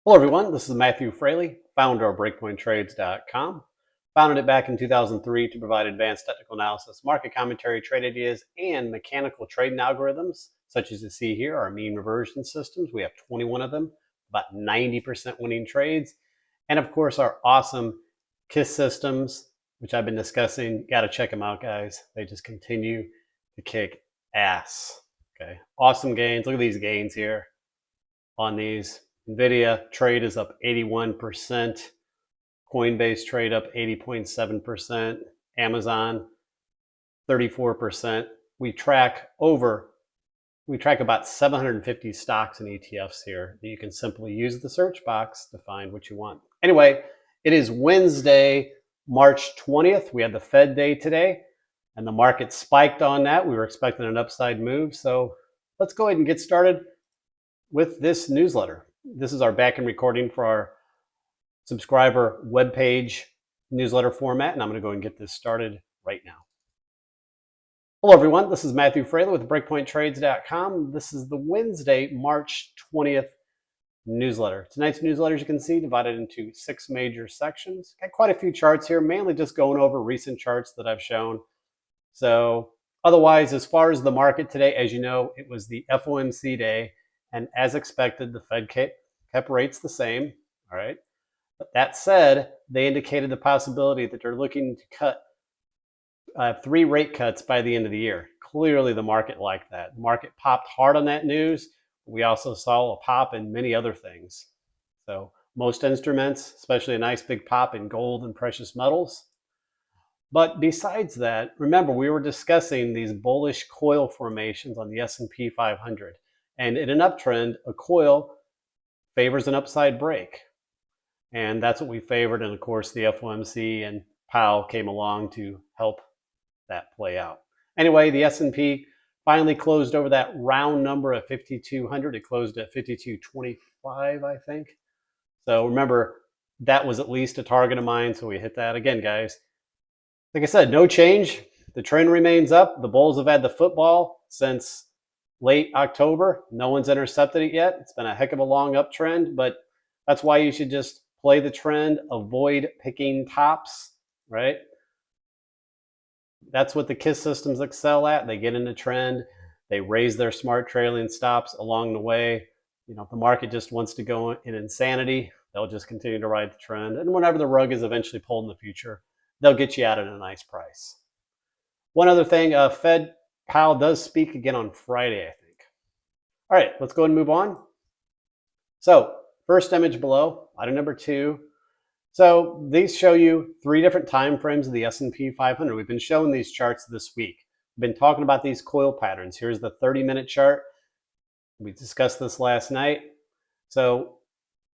Hello everyone, this is Matthew Frailey, founder of BreakpointTrades.com. Founded it back in 2003 to provide advanced technical analysis, market commentary, trade ideas, and mechanical trading algorithms, such as you see here, our mean reversion systems. We have 21 of them, about 90% winning trades. And of course, our awesome KISS systems, which I've been discussing. Got to check them out, guys. They just continue to kick ass. Okay, awesome gains. Look at these gains here on these. NVIDIA trade is up 81%. Coinbase trade up 80.7%. Amazon 34%. We track about 750 stocks and ETFs here. You can simply use the search box to find what you want. Anyway, it is Wednesday, March 20th. We had the Fed day today, and the market spiked on that. We were expecting an upside move. So let's go ahead and get started with this newsletter. This is our back-end recording for our subscriber webpage newsletter format, and I'm going to go and get this started right now. Hello everyone, this is Matthew Frailey with BreakpointTrades.com. This is the Wednesday, March 20th newsletter. Tonight's newsletter, as you can see, divided into 6 major sections. Got quite a few charts here, mainly just going over recent charts that I've shown. So otherwise, as far as the market today, as you know, it was the FOMC day. And as expected, the Fed kept rates the same, all right? But that said, they indicated the possibility that they're looking to cut 3 rate cuts by the end of the year. Clearly, the market liked that. The market popped hard on that news. We also saw a pop in many other things. So most instruments, especially a nice big pop in gold and precious metals. But besides that, remember, we were discussing these bullish coil formations on the S&P 500. And in an uptrend, a coil favors an upside break. And that's what we favored. And of course, the FOMC and Powell came along to help that play out. Anyway, the S&P finally closed over that round number of 5,200. It closed at 5,225, I think. So remember, that was at least a target of mine. So we hit that again, guys. Like I said, no change. The trend remains up. The bulls have had the football since late October. No one's intercepted it yet. It's been a heck of a long uptrend, but that's why you should just play the trend, avoid picking tops, right? That's what the KISS systems excel at. They get in the trend, they raise their smart trailing stops along the way. You know, if the market just wants to go in insanity, they'll just continue to ride the trend. And whenever the rug is eventually pulled in the future, they'll get you out at a nice price. One other thing, Powell does speak again on Friday, I think. All right, let's go ahead and move on. So first image below, item number 2. So these show you 3 different time frames of the S&P 500. We've been showing these charts this week. We've been talking about these coil patterns. Here's the 30-minute chart. We discussed this last night. So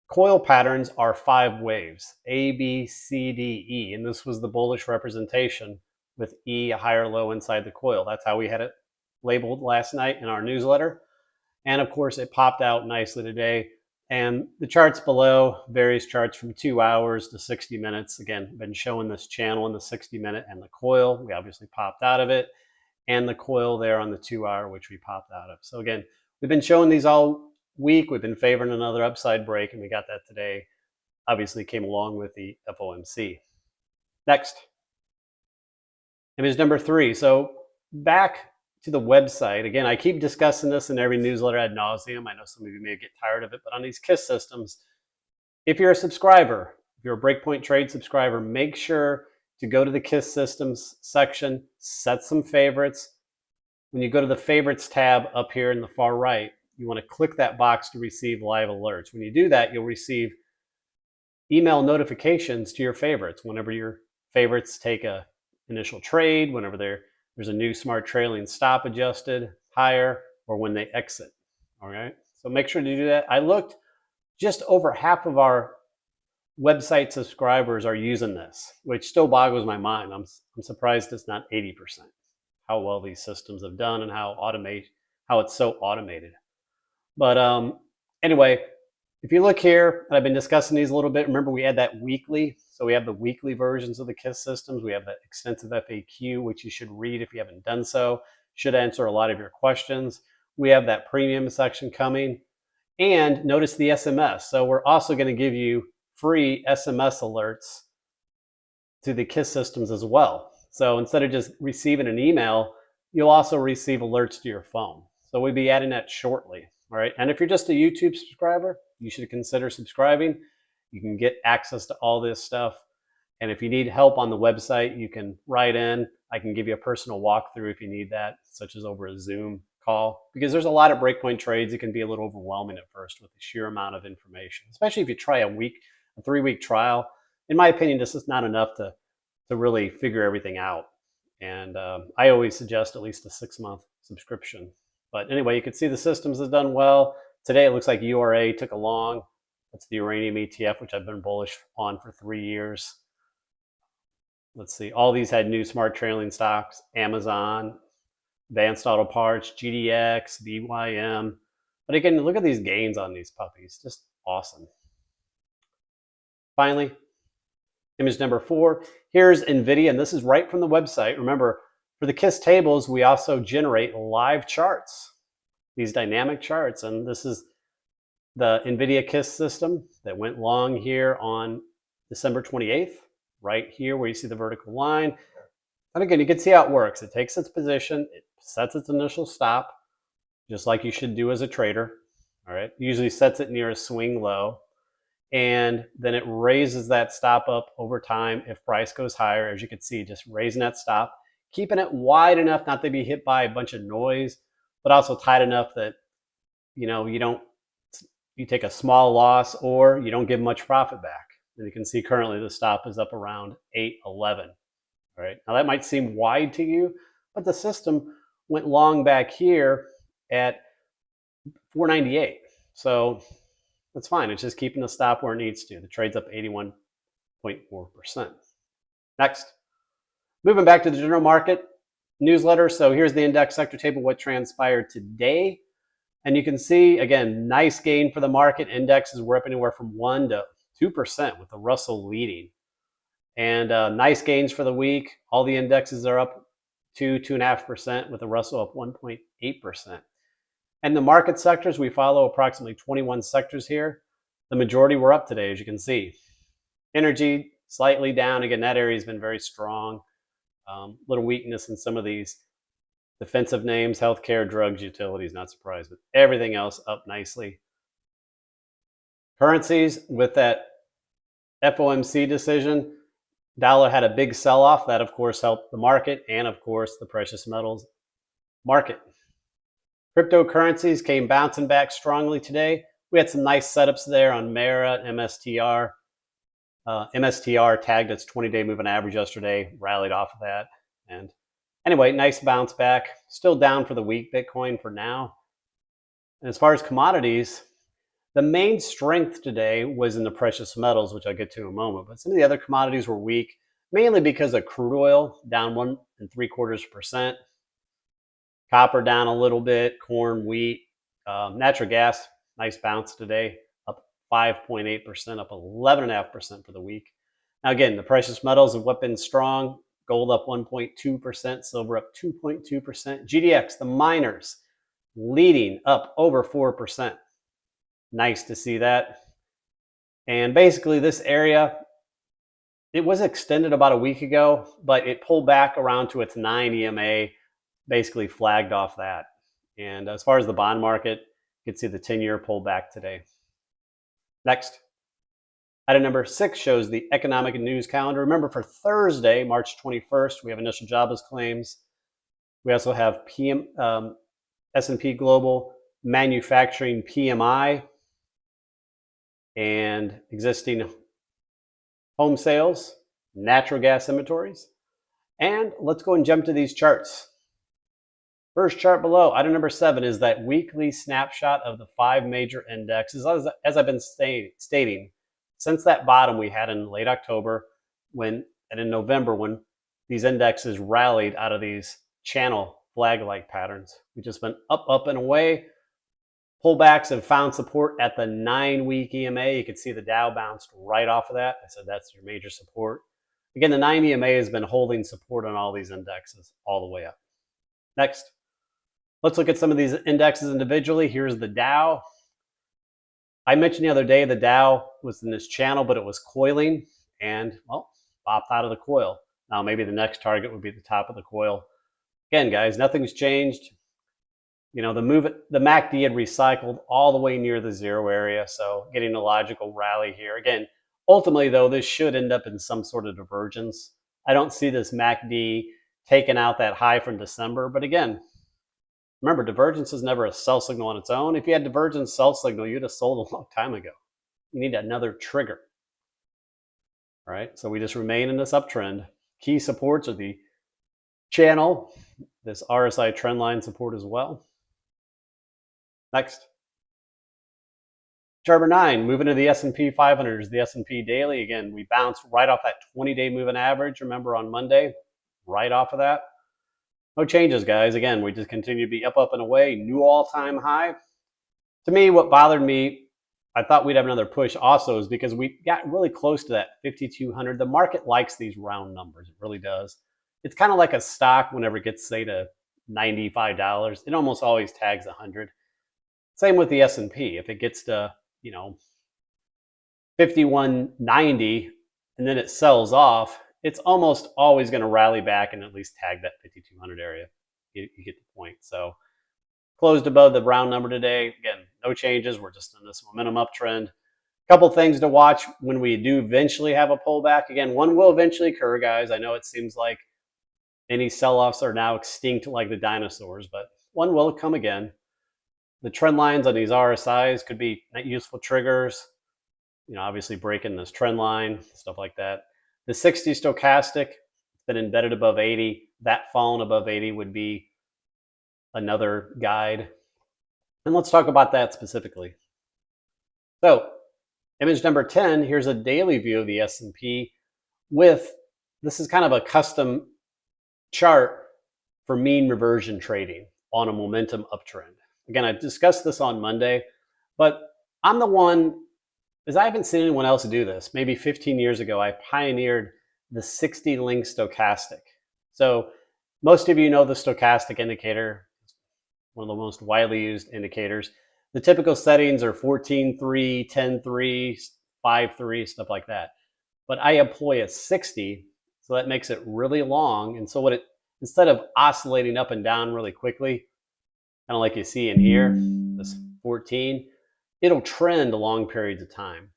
coil patterns are 5 waves, A, B, C, D, E. And this was the bullish representation with E, a higher low inside the coil. That's how we had it labeled last night in our newsletter. And of course, it popped out nicely today. And the charts below, various charts from 2 hours to 60 minutes. Again, been showing this channel in the 60-minute and the coil. We obviously popped out of it. And the coil there on the 2-hour, which we popped out of. So again, we've been showing these all week. We've been favoring another upside break, and we got that today. Obviously came along with the FOMC. Next. Image number 3. So back to the website. Again, I keep discussing this in every newsletter ad nauseum. I know some of you may get tired of it, but on these KISS systems, if you're a subscriber, if you're a Breakpoint Trade subscriber, make sure to go to the KISS systems section, set some favorites. When you go to the favorites tab up here in the far right, you want to click that box to receive live alerts. When you do that, you'll receive email notifications to your favorites whenever your favorites take a initial trade, whenever there's a new smart trailing stop adjusted higher, or when they exit. All right, so make sure to do that. I looked, just over half of our website subscribers are using this, which still boggles my mind. I'm surprised it's not 80%. How well these systems have done and how it's so automated. But anyway, if you look here, I've been discussing these a little bit. Remember, we had that weekly. So we have the weekly versions of the KISS systems. We have that extensive FAQ, which you should read if you haven't done so. Should answer a lot of your questions. We have that premium section coming. And notice the SMS. So we're also going to give you free SMS alerts to the KISS systems as well. So instead of just receiving an email, you'll also receive alerts to your phone. So we'll be adding that shortly. All right. And if you're just a YouTube subscriber, you should consider subscribing. You can get access to all this stuff. And if you need help on the website, you can write in. I can give you a personal walkthrough if you need that, such as over a Zoom call, because there's a lot of breakpoint trades. It can be a little overwhelming at first with the sheer amount of information, especially if you try a 3-week trial. In my opinion, this is not enough to really figure everything out. And I always suggest at least a 6-month subscription. But anyway, you can see the systems have done well. Today, it looks like URA took a long. That's the uranium ETF, which I've been bullish on for 3 years. Let's see, all these had new smart trailing stocks: Amazon, Advanced Auto Parts, GDX, BYM. But again, look at these gains on these puppies, just awesome. Finally, image number 4, here's NVIDIA, and this is right from the website. Remember, for the KISS tables, we also generate live charts, these dynamic charts, and this is the NVIDIA KISS system that went long here on December 28th. Right here where you see the vertical line. And again, you can see how it works. It takes its position, it sets its initial stop, just like you should do as a trader. All right, usually sets it near a swing low, and then it raises that stop up over time if price goes higher. As you can see, just raising that stop, keeping it wide enough not to be hit by a bunch of noise, but also tight enough that you take a small loss or you don't give much profit back. And you can see currently the stop is up around 811. All right, now that might seem wide to you, but the system went long back here at 498. So that's fine. It's just keeping the stop where it needs to. The trade's up 81.4%. Next, moving back to the general market newsletter. So here's the index sector table, what transpired today. And you can see, again, nice gain for the market. Indexes were up anywhere from 1 to 2%, with the Russell leading. And nice gains for the week. All the indexes are up 2.5%, with the Russell up 1.8%. And the market sectors, we follow approximately 21 sectors here. The majority were up today, as you can see. Energy slightly down. Again, that area has been very strong. Little weakness in some of these defensive names: healthcare, drugs, utilities, not surprised, but everything else up nicely. Currencies, with that FOMC decision, dollar had a big sell-off. That, of course, helped the market and, of course, the precious metals market. Cryptocurrencies came bouncing back strongly today. We had some nice setups there on Mara, MSTR. MSTR tagged its 20-day moving average yesterday, rallied off of that. And anyway, nice bounce back. Still down for the week, Bitcoin for now. And as far as commodities, the main strength today was in the precious metals, which I'll get to in a moment. But some of the other commodities were weak, mainly because of crude oil, down 1.75%. Copper down a little bit, corn, wheat. Natural gas, nice bounce today, up 5.8%, up 11.5% for the week. Now again, the precious metals have what been strong. Gold up 1.2%, silver up 2.2%. GDX, the miners, leading up over 4%. Nice to see that. And basically this area, it was extended about a week ago, but it pulled back around to its 9 EMA, basically flagged off that. And as far as the bond market, you can see the 10-year pull back today. Next, item number 6 shows the economic news calendar. Remember, for Thursday, March 21st, we have initial jobless claims. We also have S&P Global Manufacturing PMI and existing home sales, natural gas inventories. And let's go and jump to these charts. First chart below, item number 7, is that weekly snapshot of the 5 major indexes. As I've been stating, since that bottom we had in late October and in November, when these indexes rallied out of these channel flag-like patterns, we just went up, up, and away. Pullbacks have found support at the 9-week EMA. You can see the Dow bounced right off of that. I said that's your major support. Again, the 9 EMA has been holding support on all these indexes all the way up. Next, let's look at some of these indexes individually. Here's the Dow. I mentioned the other day the Dow was in this channel, but it was coiling and, well, popped out of the coil. Now maybe the next target would be the top of the coil. Again, guys, nothing's changed. You know, the MACD had recycled all the way near the zero area, so getting a logical rally here. Again, ultimately, though, this should end up in some sort of divergence. I don't see this MACD taking out that high from December, but again, remember, divergence is never a sell signal on its own. If you had divergence sell signal, you'd have sold a long time ago. You need another trigger. All right, so we just remain in this uptrend. Key supports are the channel, this RSI trend line support as well. Next. Chart number 9, moving to the S&P 500 is the S&P daily. Again, we bounced right off that 20-day moving average, remember, on Monday, right off of that. No changes, guys. Again, we just continue to be up, and away. New all-time high. To me, what bothered me, I thought we'd have another push also, is because we got really close to that 5,200. The market likes these round numbers. It really does. It's kind of like a stock whenever it gets, say, to $95. It almost always tags 100. Same with the S&P. If it gets to, 5190 and then it sells off, it's almost always going to rally back and at least tag that 5200 area. You get the point. So closed above the round number today. Again, no changes. We're just in this momentum uptrend. Couple things to watch when we do eventually have a pullback. Again, one will eventually occur, guys. I know it seems like any sell-offs are now extinct like the dinosaurs, but one will come again. The trend lines on these RSIs could be useful triggers, obviously breaking this trend line, stuff like that. The 60 stochastic, it's been embedded above 80. That falling above 80 would be another guide. And let's talk about that specifically. So, image number 10, here's a daily view of the S&P with, this is kind of a custom chart for mean reversion trading on a momentum uptrend. Again, I discussed this on Monday, but I'm the one, as I haven't seen anyone else do this. Maybe 15 years ago, I pioneered the 60 link stochastic. So most of you know the stochastic indicator, one of the most widely used indicators. The typical settings are 14.3, 10.3, 5.3, stuff like that. But I employ a 60, so that makes it really long. And so instead of oscillating up and down really quickly, kind of like you see in here, this 14, it'll trend long periods of time.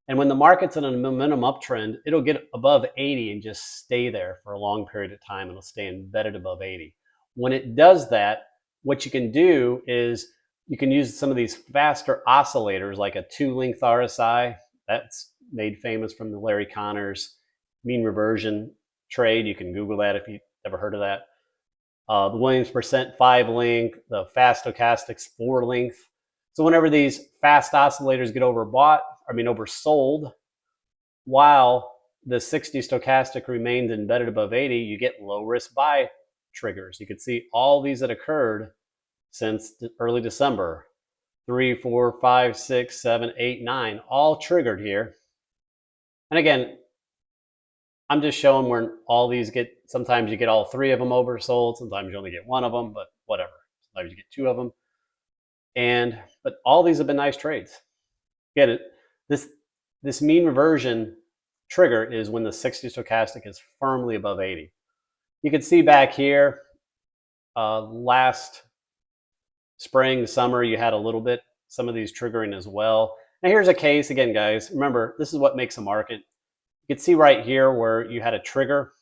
And when the market's in a momentum uptrend, it'll get above 80 and just stay there for a long period of time. It'll stay embedded above 80. When it does that, what you can do is you can use some of these faster oscillators like a 2-length RSI. That's made famous from the Larry Connors mean reversion trade. You can Google that if you've ever heard of that. The Williams percent 5-length, the fast stochastics 4-length. So whenever these fast oscillators get oversold, while the 60 stochastic remains embedded above 80, you get low risk buy triggers. You can see all these that occurred since early December. 3, 4, 5, 6, 7, 8, 9, all triggered here. And again, I'm just showing where all these sometimes you get all 3 of them oversold, sometimes you only get 1 of them, but whatever. Sometimes you get 2 of them. But all these have been nice trades. Get it? This mean reversion trigger is when the 60 stochastic is firmly above 80. You can see back here, last spring, summer, you had a little bit, some of these triggering as well. Now here's a case, again, guys, remember, this is what makes a market. You can see right here where you had a trigger.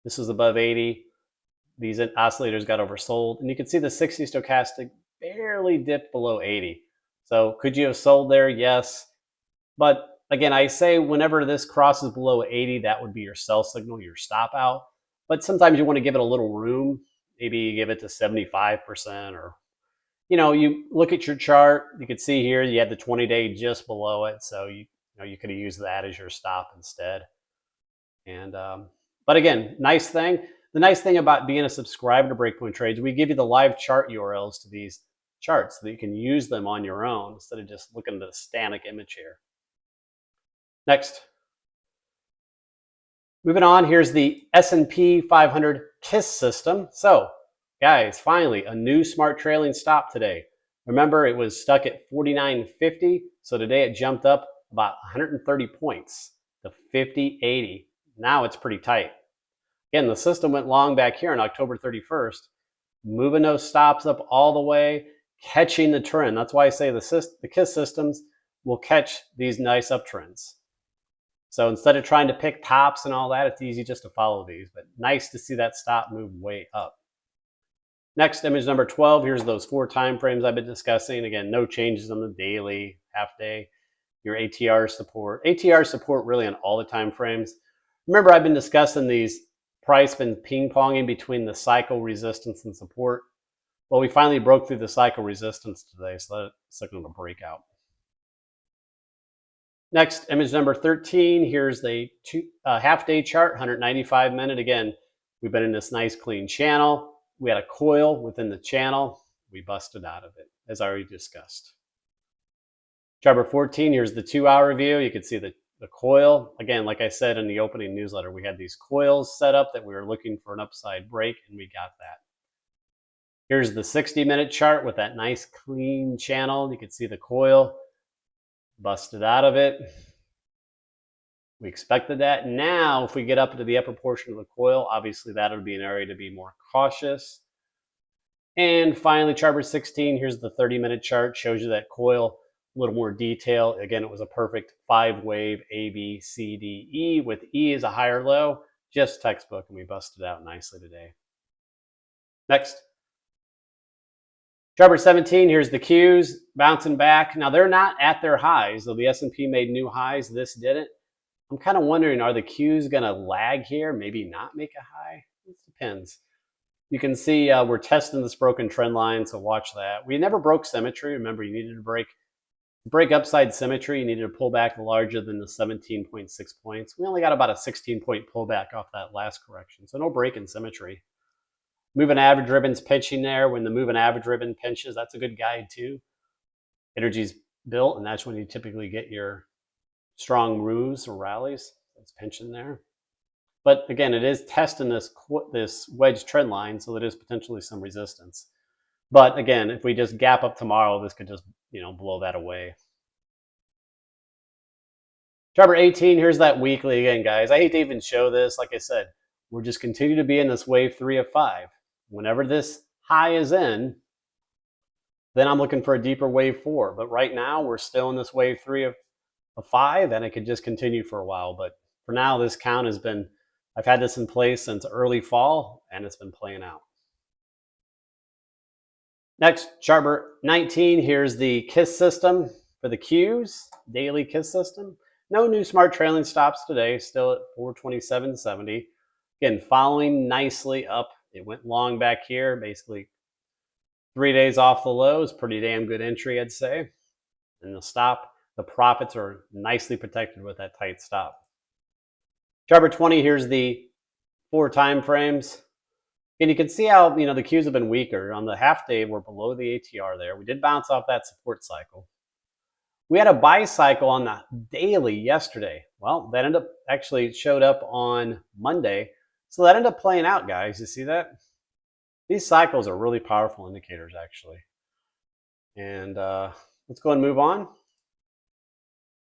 This was above 80. These oscillators got oversold. And you can see the 60 stochastic barely dipped below 80. So could you have sold there? Yes. But again, I say whenever this crosses below 80, that would be your sell signal, your stop out. But sometimes you want to give it a little room. Maybe you give it to 75%, or, you look at your chart, you can see here, you had the 20-day just below it. So you could have used that as your stop instead. And, but again, the nice thing about being a subscriber to Breakpoint Trades, we give you the live chart URLs to these charts so that you can use them on your own instead of just looking at the static image here. Next. Moving on, here's the S&P 500 KISS system. So, guys, finally, a new smart trailing stop today. Remember, it was stuck at 49.50. So today it jumped up about 130 points to 50.80. Now it's pretty tight. Again, the system went long back here on October 31st, moving those stops up all the way, catching the trend. That's why I say the KISS systems will catch these nice uptrends. So instead of trying to pick tops and all that, it's easy just to follow these. But nice to see that stop move way up. Next, image number 12. Here's those 4 time frames I've been discussing. Again, no changes on the daily, half day. Your ATR support. ATR support really on all the time frames. Remember, I've been discussing these price been ping-ponging between the cycle resistance and support. Well, we finally broke through the cycle resistance today, so that's looking to break out. Next, image number 13. Here's the half-day chart, 195-minute. Again, we've been in this nice clean channel. We had a coil within the channel. We busted out of it, as I already discussed. Chart number 14, here's the 2-hour view. You can see the coil. Again, like I said in the opening newsletter, we had these coils set up that we were looking for an upside break, and we got that. Here's the 60-minute chart with that nice clean channel. You can see the coil busted out of it. We expected that. Now, if we get up into the upper portion of the coil, obviously that would be an area to be more cautious. And finally, chart number 16, here's the 30-minute chart. Shows you that coil, a little more detail. Again, it was a perfect 5-wave A, B, C, D, E, with E as a higher low, just textbook, and we busted out nicely today. Next. Chart number 17, here's the Qs bouncing back. Now, they're not at their highs, though the S&P made new highs. This didn't. I'm kind of wondering, are the Qs going to lag here? Maybe not make a high? It depends. You can see we're testing this broken trend line, so watch that. We never broke symmetry. Remember, you needed to break upside symmetry. You needed to pull back larger than the 17.6 points. We only got about a 16-point pullback off that last correction, so no break in symmetry. Moving average ribbon's pinching there. When the moving average ribbon pinches, that's a good guide too. Energy's built, and that's when you typically get your strong moves or rallies. It's pinching there. But again, it is testing this wedge trend line, so there is potentially some resistance. But again, if we just gap up tomorrow, this could just blow that away. Chart number 18, here's that weekly again, guys. I hate to even show this. Like I said, we're just continue to be in this wave 3 of 5. Whenever this high is in, then I'm looking for a deeper wave 4. But right now, we're still in this wave 3 of 5, and it could just continue for a while. But for now, this count has been, I've had this in place since early fall, and it's been playing out. Next, chart number 19, here's the KISS system for the Qs, daily KISS system. No new smart trailing stops today, still at 427.70. Again, following nicely up. It went long back here, basically 3 days off the lows. Pretty damn good entry, I'd say. And the stop, the profits are nicely protected with that tight stop. Chart number 20, here's the 4 time frames. And you can see how the Qs have been weaker. On the half day, we're below the ATR there. We did bounce off that support cycle. We had a buy cycle on the daily yesterday. Well, that actually showed up on Monday. So that ended up playing out, guys. You see that? These cycles are really powerful indicators, actually. And let's go and move on.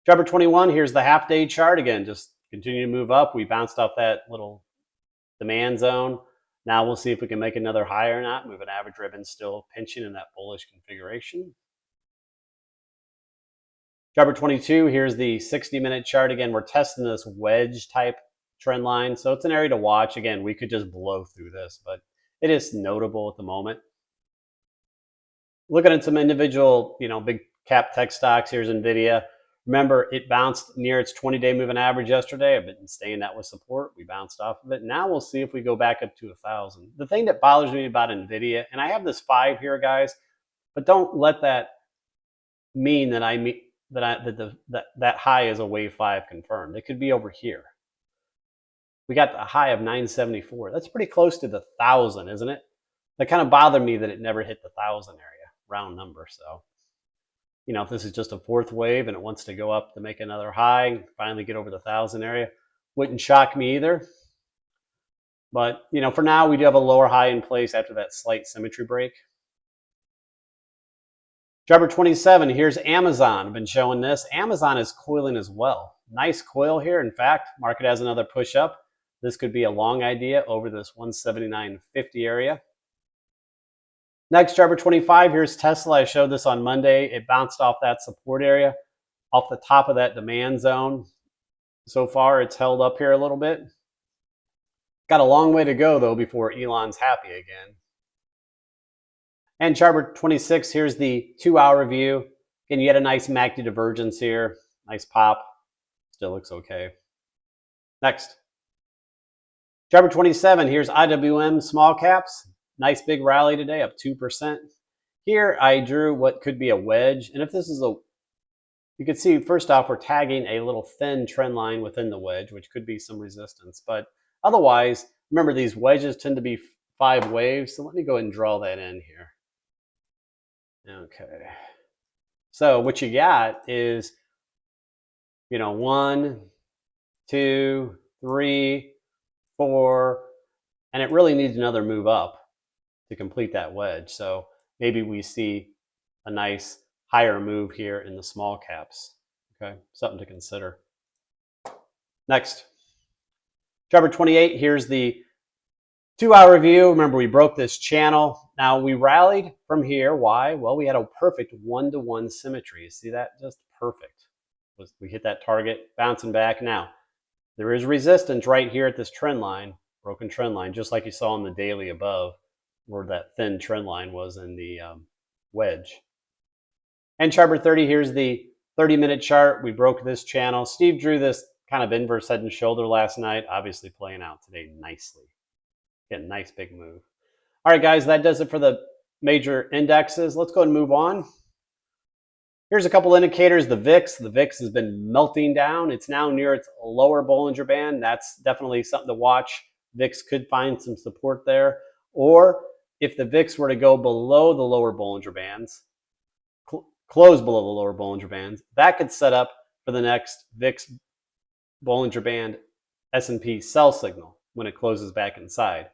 Chart number 21, here's the half-day chart. Again, just continue to move up. We bounced off that little demand zone. Now we'll see if we can make another high or not. Moving average ribbon still pinching in that bullish configuration. Chart number 22, here's the 60-minute chart. Again, we're testing this wedge type trend line. So it's an area to watch. Again, we could just blow through this, but it is notable at the moment. Looking at some individual, big cap tech stocks, here's NVIDIA. Remember, it bounced near its 20-day moving average yesterday. I've been saying that with support. We bounced off of it. Now we'll see if we go back up to 1,000. The thing that bothers me about NVIDIA, and I have this 5 here, guys, but don't let that mean that that high is a wave 5 confirmed. It could be over here. We got the high of 974. That's pretty close to the 1,000, isn't it? That kind of bothered me that it never hit the 1,000 area, round number. So, if this is just a 4th wave and it wants to go up to make another high, finally get over the 1,000 area, wouldn't shock me either. But, for now, we do have a lower high in place after that slight symmetry break. Chart 27, here's Amazon. I've been showing this. Amazon is coiling as well. Nice coil here. In fact, market has another push up. This could be a long idea over this 179.50 area. Next, chart 25, here's Tesla. I showed this on Monday. It bounced off that support area, off the top of that demand zone. So far, it's held up here a little bit. Got a long way to go, though, before Elon's happy again. And chart 26, here's the 2-hour view. Again, you had a nice MACD divergence here. Nice pop. Still looks okay. Next. Chart 27, here's IWM small caps. Nice big rally today, up 2%. Here I drew what could be a wedge. And if this is you can see, first off, we're tagging a little thin trend line within the wedge, which could be some resistance. But otherwise, remember, these wedges tend to be 5 waves. So let me go ahead and draw that in here. Okay. So what you got is, 1, 2, 3, 4, and it really needs another move up to complete that wedge. So maybe we see a nice higher move here in the small caps. Okay, something to consider. Next, chart 28, here's the 2-hour view. Remember, we broke this channel. Now we rallied from here. Why? Well, we had a perfect 1-to-1 symmetry. See that? Just perfect. We hit that target, bouncing back. Now, there is resistance right here at this trend line, broken trend line, just like you saw on the daily above, where that thin trend line was in the wedge. And chart 30, here's the 30-minute chart. We broke this channel. Steve drew this kind of inverse head and shoulder last night, obviously playing out today nicely. Again, nice big move. All right, guys, that does it for the major indexes. Let's go and move on. Here's a couple indicators. The VIX. The VIX has been melting down. It's now near its lower Bollinger Band. That's definitely something to watch. VIX could find some support there. Or if the VIX were to go below the lower Bollinger Bands, close below the lower Bollinger Bands, that could set up for the next VIX Bollinger Band S&P sell signal when it closes back inside.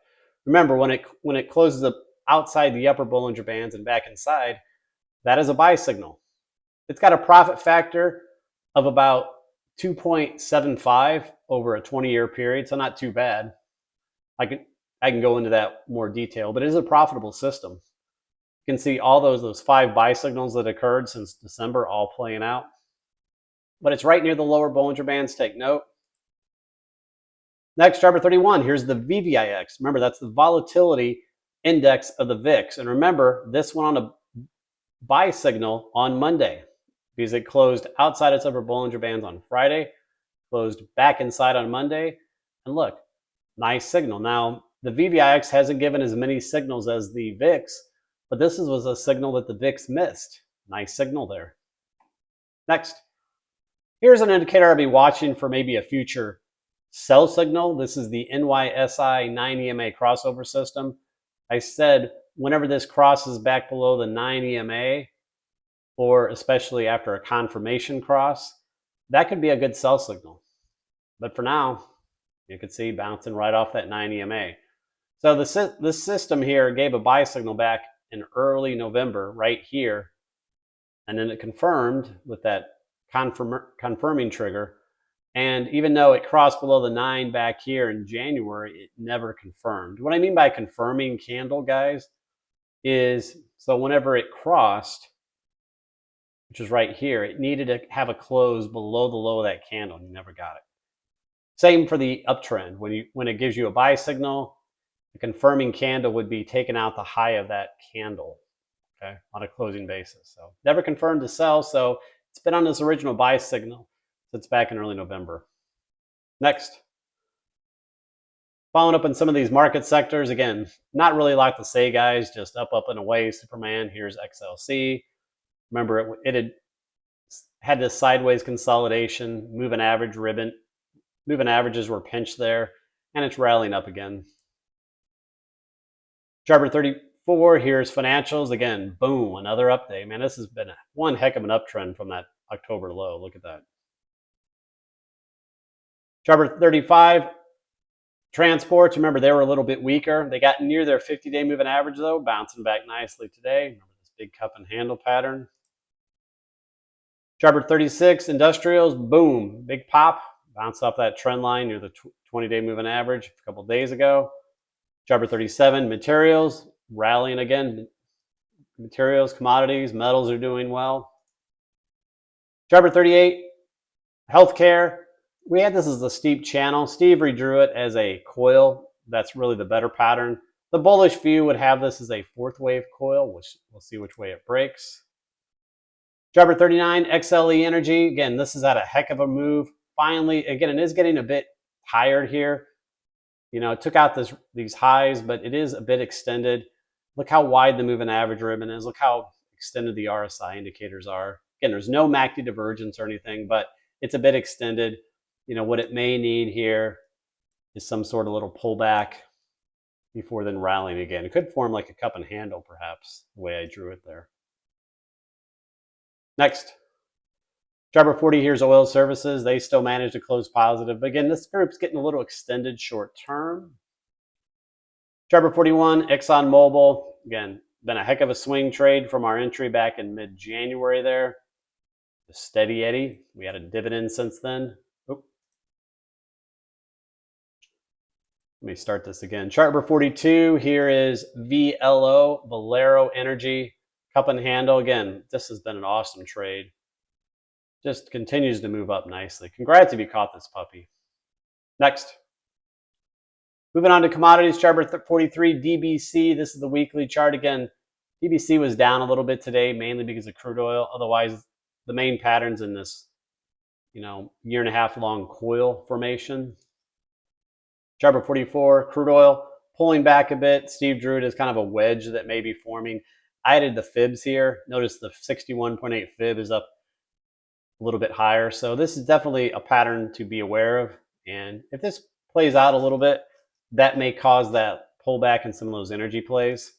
Remember, when it closes up outside the upper Bollinger Bands and back inside, that is a buy signal. It's got a profit factor of about 2.75 over a 20-year period, so not too bad. I can go into that more detail, but it is a profitable system. You can see all those 5 buy signals that occurred since December all playing out. But it's right near the lower Bollinger Bands. Take note. Next, chart 31, here's the VVIX. Remember, that's the volatility index of the VIX. And remember, this went on a buy signal on Monday because it closed outside its upper Bollinger Bands on Friday, closed back inside on Monday. And look, nice signal. Now, the VVIX hasn't given as many signals as the VIX, but this was a signal that the VIX missed. Nice signal there. Next, here's an indicator I'll be watching for maybe a future sell signal. This is the NYSI 9 EMA crossover system. I said whenever this crosses back below the 9 EMA, or especially after a confirmation cross, that could be a good sell signal. But for now, you can see bouncing right off that 9 EMA. So this system here gave a buy signal back in early November right here, and then it confirmed with that confirming trigger. And even though it crossed below the 9 back here in January, it never confirmed. What I mean by confirming candle, guys, is so whenever it crossed, which is right here, it needed to have a close below the low of that candle, and you never got it. Same for the uptrend. When it gives you a buy signal, the confirming candle would be taking out the high of that candle, okay, on a closing basis. So never confirmed to sell, so it's been on this original buy signal since back in early November. Next, following up on some of these market sectors, again, not really a lot to say, guys, just up and away, Superman. Here's XLC. Remember, it had this sideways consolidation, moving average ribbon. Moving averages were pinched there, and it's rallying up again. Chart 34, here's financials. Again, boom, another update. Man, this has been one heck of an uptrend from that October low. Look at that. Chart 35, transports. Remember, they were a little bit weaker. They got near their 50-day moving average, though, bouncing back nicely today. Remember this big cup and handle pattern. Jarbor 36, industrials, boom, big pop. Bounced off that trend line near the 20-day moving average a couple days ago. Jarbor 37, materials, rallying again. Materials, commodities, metals are doing well. Jarbor 38, healthcare. We had this as a steep channel. Steve redrew it as a coil. That's really the better pattern. The bullish view would have this as a fourth wave coil, which we'll see which way it breaks. Jarbor 39, XLE Energy. Again, this is at a heck of a move. Finally, again, it is getting a bit tired here. You know, it took out these highs, but it is a bit extended. Look how wide the moving average ribbon is. Look how extended the RSI indicators are. Again, there's no MACD divergence or anything, but it's a bit extended. You know, what it may need here is some sort of little pullback before then rallying again. It could form like a cup and handle, perhaps, the way I drew it there. Next, Jarbor 40, here's oil services. They still managed to close positive. But again, this group's getting a little extended short term. Jarbor 41, ExxonMobil. Again, been a heck of a swing trade from our entry back in mid-January there. The steady Eddie. We had a dividend since then. Oop. Let me start this again. Jarbor 42, here is VLO, Valero Energy. Cup and handle. Again, this has been an awesome trade. Just continues to move up nicely. Congrats if you caught this puppy. Next. Moving on to commodities, Jarbor 43, DBC. This is the weekly chart. Again, DBC was down a little bit today, mainly because of crude oil. Otherwise, the main patterns in this, year and a half long coil formation. Jarbor 44, crude oil pulling back a bit. Steve drew it as kind of a wedge that may be forming. I added the fibs here. Notice the 61.8 fib is up a little bit higher. So this is definitely a pattern to be aware of. And if this plays out a little bit, that may cause that pullback in some of those energy plays.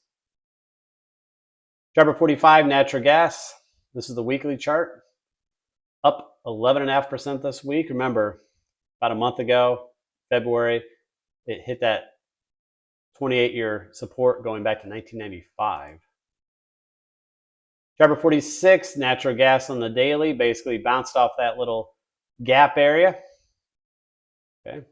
Jarbor 45, natural gas. This is the weekly chart. Up 11.5% this week. Remember, about a month ago, February, it hit that 28-year support going back to 1995. Jarbor 46, natural gas on the daily, basically bounced off that little gap area. Okay.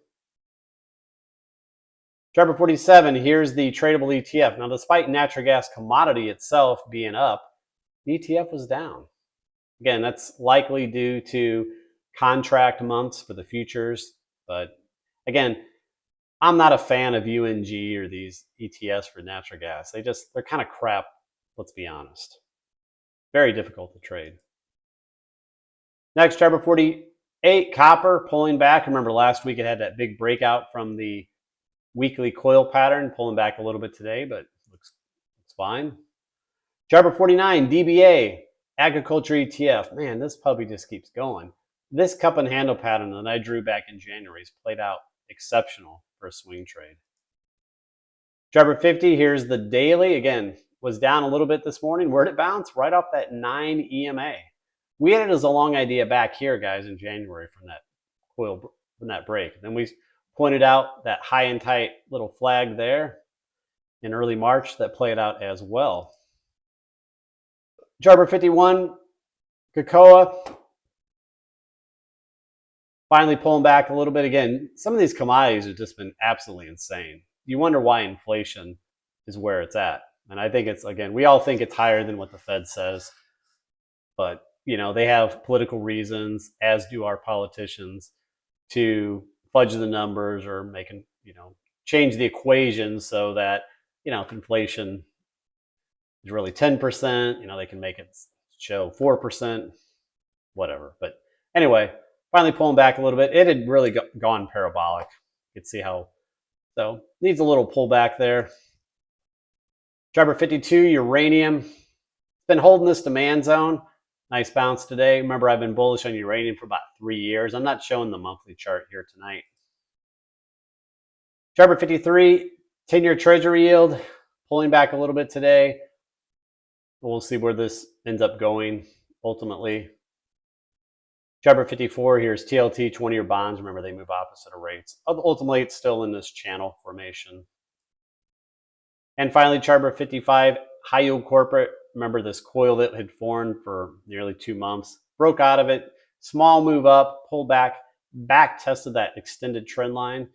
Jarbor 47, here's the tradable ETF. Now, despite natural gas commodity itself being up, the ETF was down. Again, that's likely due to contract months for the futures. But again, I'm not a fan of UNG or these ETFs for natural gas. They're kind of crap, let's be honest. Very difficult to trade. Next, Jarbor 48, copper pulling back. Remember last week it had that big breakout from the weekly coil pattern, pulling back a little bit today, but looks fine. Jarbor 49, DBA, agriculture ETF. Man, this puppy just keeps going. This cup and handle pattern that I drew back in January has played out exceptional for a swing trade. Jarbor 50, here's the daily. Again, was down a little bit this morning. Where'd it bounce? Right off that 9 EMA. We had it as a long idea back here, guys, in January from that coil, from that break. Then we pointed out that high and tight little flag there in early March that played out as well. Jarbor 51, cocoa, finally pulling back a little bit. Again, some of these commodities have just been absolutely insane. You wonder why inflation is where it's at. And I think it's, again, we all think it's higher than what the Fed says. But, they have political reasons, as do our politicians, to fudge the numbers or change the equation so that, if inflation is really 10%, they can make it show 4%, whatever. But anyway, finally pulling back a little bit. It had really gone parabolic. You can see how, so needs a little pullback there. Jarbor 52, uranium. It's been holding this demand zone. Nice bounce today. Remember, I've been bullish on uranium for about 3 years. I'm not showing the monthly chart here tonight. Jarbor 53, 10-year treasury yield, pulling back a little bit today. We'll see where this ends up going ultimately. Jarbor 54, here's TLT 20-year bonds. Remember, they move opposite of rates. Ultimately, it's still in this channel formation. And finally, Jarbor 55, high yield corporate. Remember this coil that had formed for nearly 2 months. broke out of it, small move up, pulled back, back tested that extended trend line.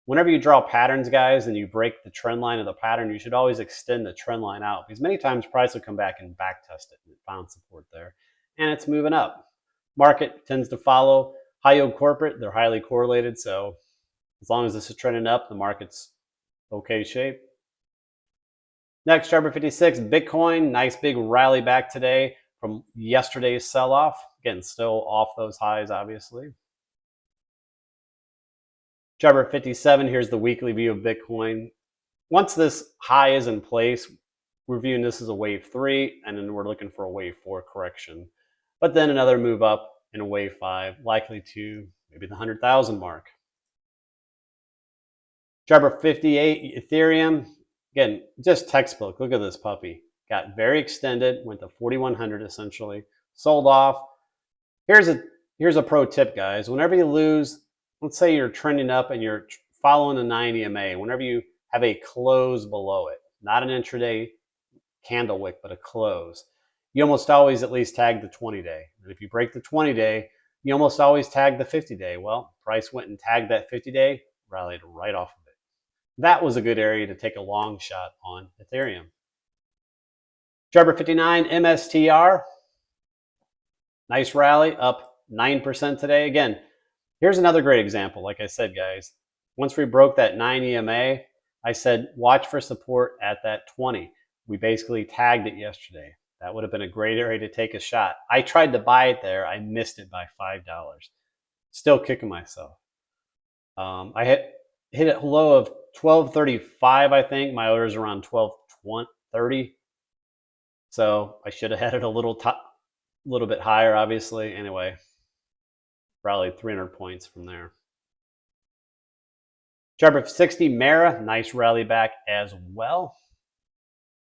Whenever you draw patterns, guys, and you break the trend line of the pattern, you should always extend the trend line out, because many times price will come back and back test it, and it found support there, and it's moving up. Market tends to follow high yield corporate. They're highly correlated, so as long as this is trending up, the market's okay shape. Next, chart 56, Bitcoin, nice big rally back today from yesterday's sell-off. Again, still off those highs, obviously. Chart 57, here's the weekly view of Bitcoin. Once this high is in place, we're viewing this as a wave 3, and then we're looking for a wave 4 correction. But then another move up in a wave 5, likely to maybe the 100,000 mark. Chart 58, Ethereum. Again, just textbook. Look at this puppy. Got very extended, went to 4,100 essentially, sold off. Here's a pro tip, guys. Whenever you lose, let's say you're trending up and you're following the 9 EMA, whenever you have a close below it, not an intraday candle wick, but a close, you almost always at least tag the 20-day. And if you break the 20-day, you almost always tag the 50-day. Well, price went and tagged that 50-day, rallied right off of it. That was a good area to take a long shot on Ethereum. Chart 59, MSTR. Nice rally, up 9% today. Again, here's another great example. Like I said, guys, once we broke that 9 EMA, I said, watch for support at that 20. We basically tagged it yesterday. That would have been a great area to take a shot. I tried to buy it there. I missed it by $5. Still kicking myself. I hit a low of 1235, I think. My order's around 1230. So I should have had it a little bit higher, obviously. Anyway, rallied 300 points from there. Chart 60, Mara, nice rally back as well.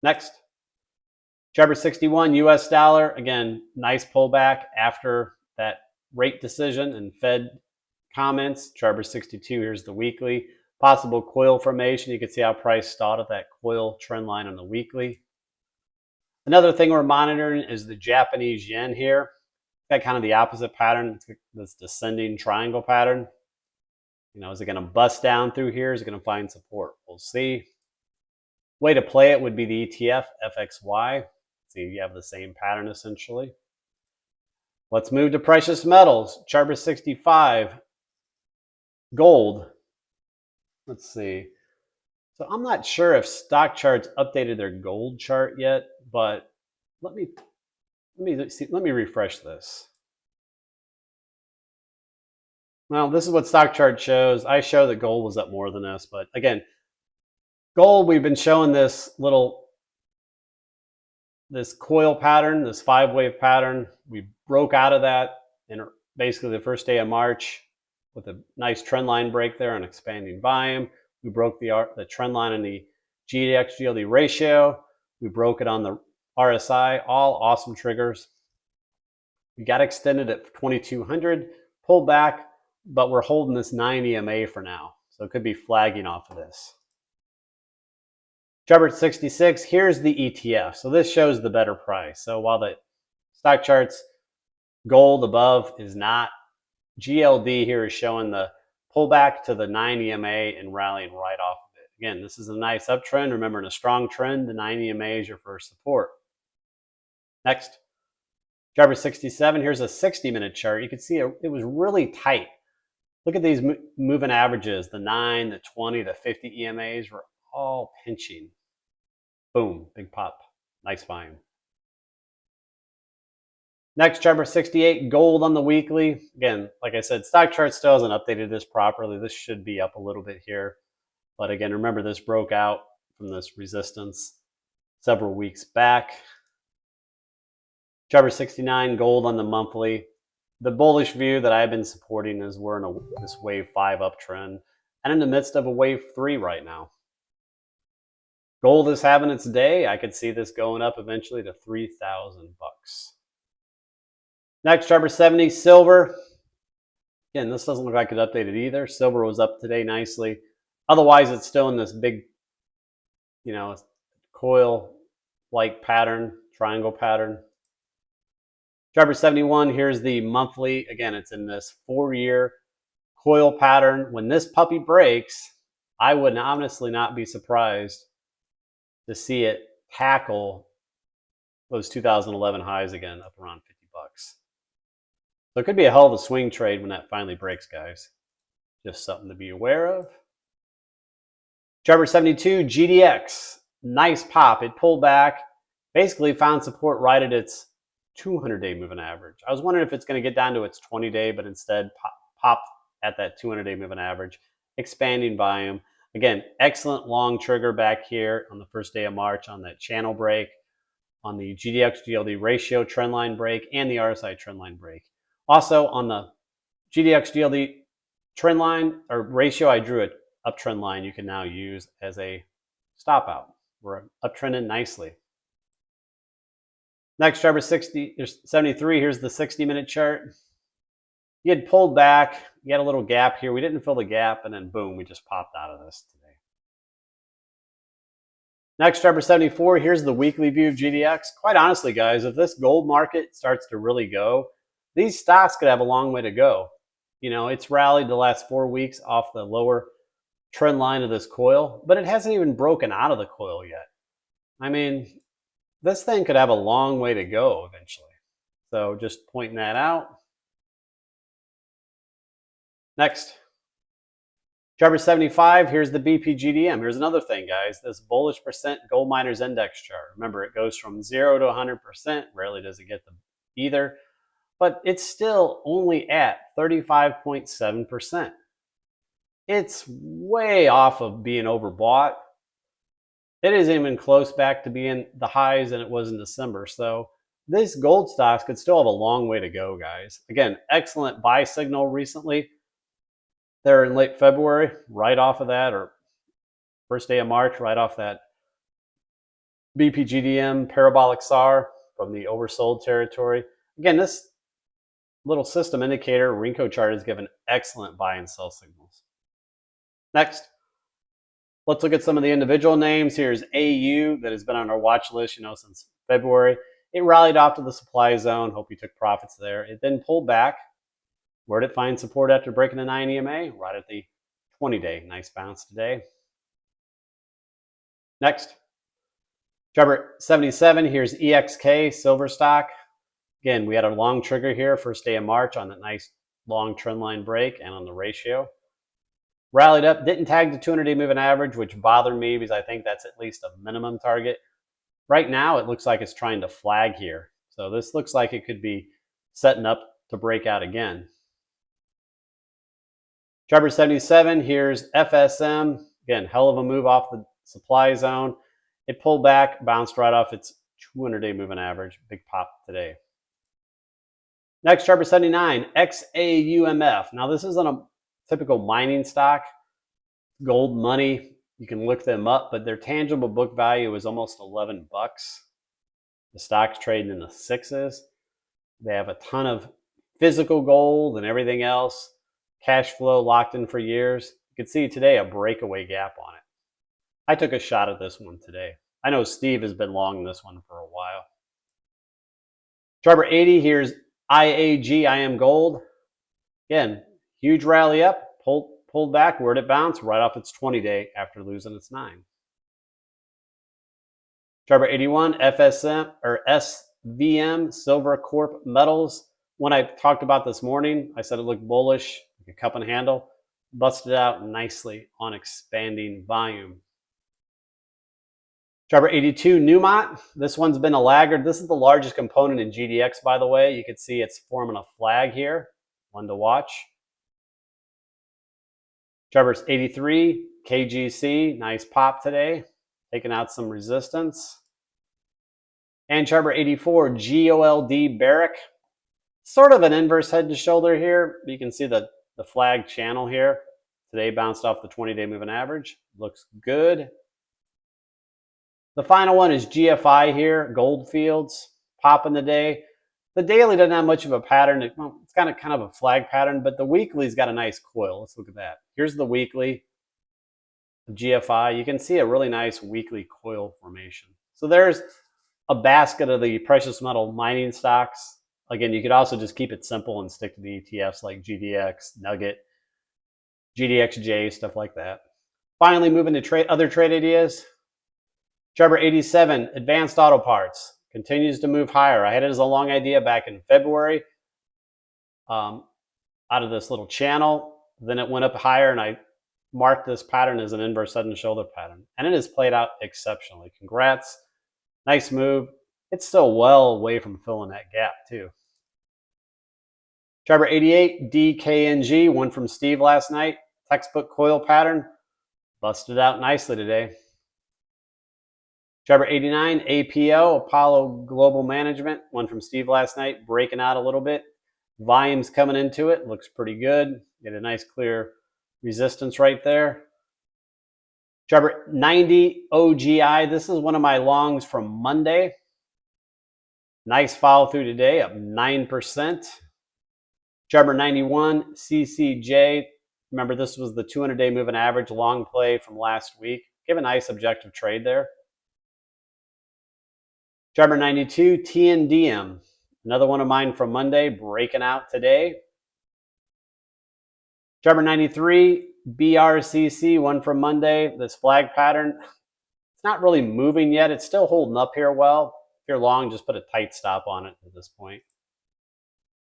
Next, chart 61, US dollar. Again, nice pullback after that rate decision and Fed comments. Chart 62, here's the weekly. Possible coil formation. You can see how price stalled at that coil trend line on the weekly. Another thing we're monitoring is the Japanese yen here. Got kind of the opposite pattern, this descending triangle pattern. You know, is it going to bust down through here? Is it going to find support? We'll see. Way to play it would be the ETF, FXY. See, you have the same pattern essentially. Let's move to precious metals. Chart 65, gold. Let's see. So I'm not sure if Stock Charts updated their gold chart yet, but let me refresh this. Well, this is what Stock Chart shows. I show that gold was up more than this, but again, gold, we've been showing this coil pattern, this 5-wave pattern. We broke out of that in basically the first day of March with a nice trend line break there on expanding volume. We broke the trend line in the GDX-GLD ratio. We broke it on the RSI, all awesome triggers. We got extended at 2200, pulled back, but we're holding this 9 EMA for now. So it could be flagging off of this. Chart 66, here's the ETF. So this shows the better price. So while the Stock Charts gold above is not, GLD here is showing the pullback to the 9 EMA and rallying right off of it. Again, this is a nice uptrend. Remember, in a strong trend, the 9 EMA is your first support. Next, chart 67, here's a 60-minute chart. You can see it was really tight. Look at these moving averages. The 9, the 20, the 50 EMAs were all pinching. Boom, big pop. Nice volume. Next, chart 68, gold on the weekly. Again, like I said, Stock Chart still hasn't updated this properly. This should be up a little bit here. But again, remember this broke out from this resistance several weeks back. Chart 69, gold on the monthly. The bullish view that I've been supporting is we're in this wave 5 uptrend and in the midst of a wave 3 right now. Gold is having its day. I could see this going up eventually to 3,000 bucks. Next, chart 70, silver. Again, this doesn't look like it updated either. Silver was up today nicely. Otherwise, it's still in this big, coil-like pattern, triangle pattern. Driver 71, here's the monthly. Again, it's in this 4-year coil pattern. When this puppy breaks, I would honestly not be surprised to see it tackle those 2011 highs again, up around 50 bucks. So it could be a hell of a swing trade when that finally breaks, guys. Just something to be aware of. Driver 72, GDX. Nice pop. It pulled back, basically found support right at its 200-day moving average. I was wondering if it's going to get down to its 20-day, but instead popped at that 200-day moving average, expanding volume. Again, excellent long trigger back here on the first day of March on that channel break, on the GDX-GLD ratio trendline break, and the RSI trendline break. Also on the GDX-GLD trendline or ratio, I drew an uptrend line you can now use as a stop out. We're uptrending nicely. Next, driver 73, here's the 60-minute chart. He had pulled back. He had a little gap here. We didn't fill the gap, and then boom, we just popped out of this today. Next, driver 74, here's the weekly view of GDX. Quite honestly, guys, if this gold market starts to really go, these stocks could have a long way to go. You know, it's rallied the last 4 weeks off the lower trend line of this coil, but it hasn't even broken out of the coil yet. I mean, this thing could have a long way to go eventually. So just pointing that out. Next, driver 75, here's the BPGDM. Here's another thing, guys, this bullish percent gold miners index chart. Remember, it goes from 0 to 100%. Rarely does it get to either, but it's still only at 35.7%. It's way off of being overbought. It isn't even close back to being the highs than it was in December. So these gold stocks could still have a long way to go, guys. Again, excellent buy signal recently. They're in late February, right off of that, or first day of March, right off that BPGDM parabolic SAR from the oversold territory. Again, this little system indicator, Renko chart, is given excellent buy and sell signals. Next, let's look at some of the individual names. Here's AU that has been on our watch list, since February. It rallied off to the supply zone. Hope you took profits there. It then pulled back. Where did it find support after breaking the 9 EMA? Right at the 20-day. Nice bounce today. Next, driver 77. Here's EXK, silver stock. Again, we had a long trigger here, first day of March on that nice long trend line break and on the ratio. Rallied up, didn't tag the 200-day moving average, which bothered me because I think that's at least a minimum target. Right now, it looks like it's trying to flag here. So this looks like it could be setting up to break out again. Driver 77, here's FSM. Again, hell of a move off the supply zone. It pulled back, bounced right off its 200-day moving average. Big pop today. Next, driver 79, XAUMF. Now, this isn't a typical mining stock. Gold money, you can look them up, but their tangible book value is almost 11 bucks. The stock's trading in the 6s. They have a ton of physical gold and everything else. Cash flow locked in for years. You can see today a breakaway gap on it. I took a shot at this one today. I know Steve has been long this one for a while. Driver 80, here's IAG, IM Gold. Again, huge rally up, pulled back. Where'd it bounce? Right off its 20-day after losing its 9. Driver 81, FSM or SVM, Silver Corp Metals. When I talked about this morning, I said it looked bullish, like a cup and handle. Busted out nicely on expanding volume. Driver 82, Newmont. This one's been a laggard. This is the largest component in GDX, by the way. You can see it's forming a flag here. One to watch. Driver 83, KGC. Nice pop today. Taking out some resistance. And Driver 84, GOLD Barrick. Sort of an inverse head and shoulder here. You can see the flag channel here. Today bounced off the 20-day moving average. Looks good. The final one is GFI here, Goldfields, popping the day. The daily doesn't have much of a pattern. It's kind of a flag pattern, but the weekly's got a nice coil. Let's look at that. Here's the weekly of GFI. You can see a really nice weekly coil formation. So there's a basket of the precious metal mining stocks. Again, you could also just keep it simple and stick to the ETFs like GDX, Nugget, GDXJ, stuff like that. Finally, moving to other trade ideas. Trevor 87, Advanced Auto Parts, continues to move higher. I had it as a long idea back in February out of this little channel. Then it went up higher, and I marked this pattern as an inverse head and shoulder pattern. And it has played out exceptionally. Congrats. Nice move. It's still well away from filling that gap, too. Trevor 88, DKNG, one from Steve last night. Textbook coil pattern. Busted out nicely today. Trevor 89, APO, Apollo Global Management, one from Steve last night, breaking out a little bit. Volume's coming into it, looks pretty good. Get a nice clear resistance right there. Trevor 90, OGI, this is one of my longs from Monday. Nice follow through today, up 9%. Trevor 91, CCJ, remember this was the 200-day moving average long play from last week. Give a nice objective trade there. Trevor 92, TNDM, another one of mine from Monday, breaking out today. Trevor 93, BRCC, one from Monday, this flag pattern. It's not really moving yet. It's still holding up here well. If you're long, just put a tight stop on it at this point.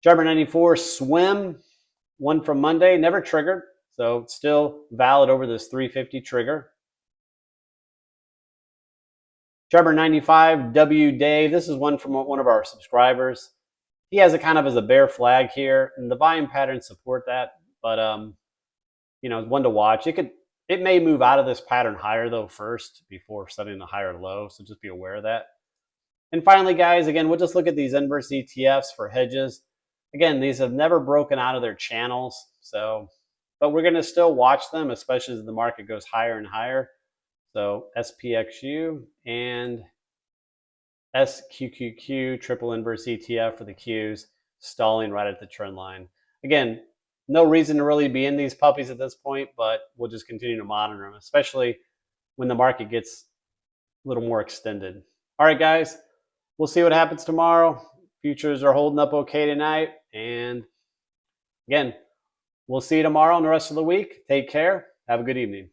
Trevor 94, Swim, one from Monday, never triggered, so it's still valid over this 350 trigger. Trevor 95, W Day. This is one from one of our subscribers. He has it kind of as a bear flag here, and the volume patterns support that. But one to watch. It may move out of this pattern higher though first before setting a higher low. So just be aware of that. And finally, guys, again, we'll just look at these inverse ETFs for hedges. Again, these have never broken out of their channels. But we're going to still watch them, especially as the market goes higher and higher. So SPXU and SQQQ, triple inverse ETF for the Qs, stalling right at the trend line. Again, no reason to really be in these puppies at this point, but we'll just continue to monitor them, especially when the market gets a little more extended. All right, guys, we'll see what happens tomorrow. Futures are holding up okay tonight. And again, we'll see you tomorrow and the rest of the week. Take care. Have a good evening.